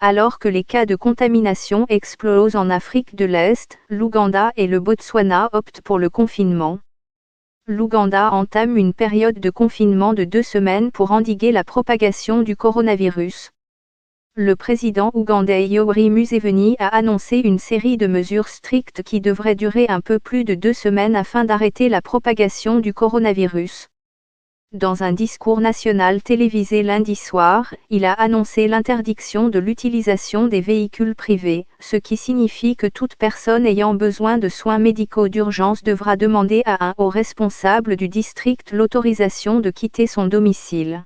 Alors que les cas de contamination explosent en Afrique de l'Est, l'Ouganda et le Botswana optent pour le confinement. L'Ouganda entame une période de confinement de 2 semaines pour endiguer la propagation du coronavirus. Le président ougandais Yoweri Museveni a annoncé une série de mesures strictes qui devraient durer un peu plus de 2 semaines afin d'arrêter la propagation du coronavirus. Dans un discours national télévisé lundi soir, il a annoncé l'interdiction de l'utilisation des véhicules privés, ce qui signifie que toute personne ayant besoin de soins médicaux d'urgence devra demander à un haut responsable du district l'autorisation de quitter son domicile.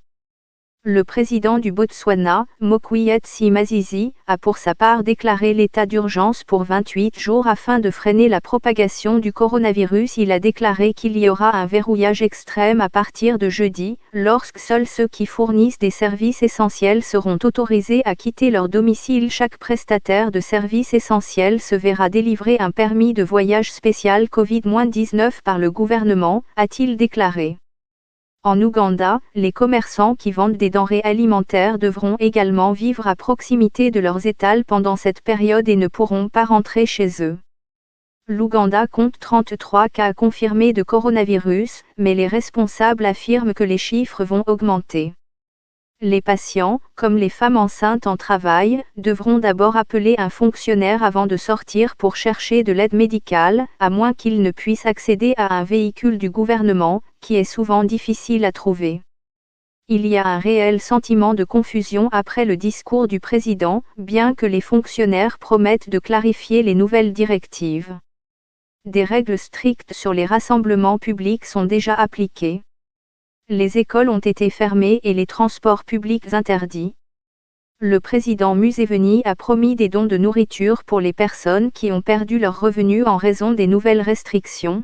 Le président du Botswana, Mokgweetsi Masisi, a pour sa part déclaré l'état d'urgence pour 28 jours afin de freiner la propagation du coronavirus. Il a déclaré qu'il y aura un verrouillage extrême à partir de jeudi, lorsque seuls ceux qui fournissent des services essentiels seront autorisés à quitter leur domicile. Chaque prestataire de services essentiels se verra délivrer un permis de voyage spécial Covid-19 par le gouvernement, a-t-il déclaré. En Ouganda, les commerçants qui vendent des denrées alimentaires devront également vivre à proximité de leurs étals pendant cette période et ne pourront pas rentrer chez eux. L'Ouganda compte 33 cas confirmés de coronavirus, mais les responsables affirment que les chiffres vont augmenter. Les patients, comme les femmes enceintes en travail, devront d'abord appeler un fonctionnaire avant de sortir pour chercher de l'aide médicale, à moins qu'ils ne puissent accéder à un véhicule du gouvernement, qui est souvent difficile à trouver. Il y a un réel sentiment de confusion après le discours du président, bien que les fonctionnaires promettent de clarifier les nouvelles directives. Des règles strictes sur les rassemblements publics sont déjà appliquées. Les écoles ont été fermées et les transports publics interdits. Le président Museveni a promis des dons de nourriture pour les personnes qui ont perdu leurs revenus en raison des nouvelles restrictions.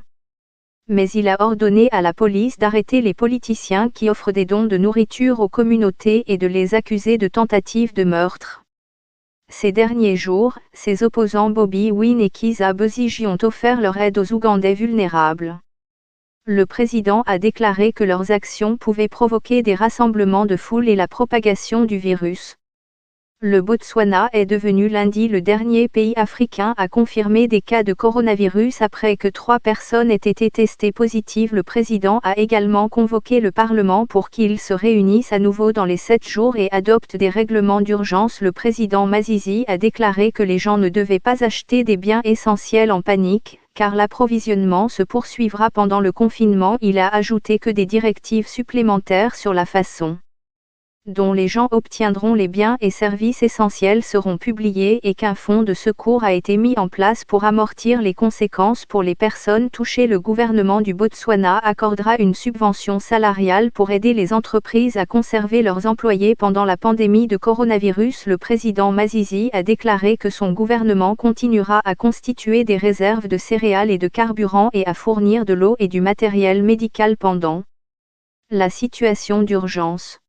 Mais il a ordonné à la police d'arrêter les politiciens qui offrent des dons de nourriture aux communautés et de les accuser de tentatives de meurtre. Ces derniers jours, ses opposants Bobi Wine et Kizza Besigye ont offert leur aide aux Ougandais vulnérables. Le président a déclaré que leurs actions pouvaient provoquer des rassemblements de foule et la propagation du virus. Le Botswana est devenu lundi le dernier pays africain à confirmer des cas de coronavirus après que 3 personnes aient été testées positives. Le président a également convoqué le Parlement pour qu'il se réunisse à nouveau dans les 7 jours et adopte des règlements d'urgence. Le président Masisi a déclaré que les gens ne devaient pas acheter des biens essentiels en panique, car l'approvisionnement se poursuivra pendant le confinement. Il a ajouté que des directives supplémentaires sur la façon dont les gens obtiendront les biens et services essentiels seront publiés et qu'un fonds de secours a été mis en place pour amortir les conséquences pour les personnes touchées. Le gouvernement du Botswana accordera une subvention salariale pour aider les entreprises à conserver leurs employés pendant la pandémie de coronavirus. Le président Masisi a déclaré que son gouvernement continuera à constituer des réserves de céréales et de carburant et à fournir de l'eau et du matériel médical pendant la situation d'urgence.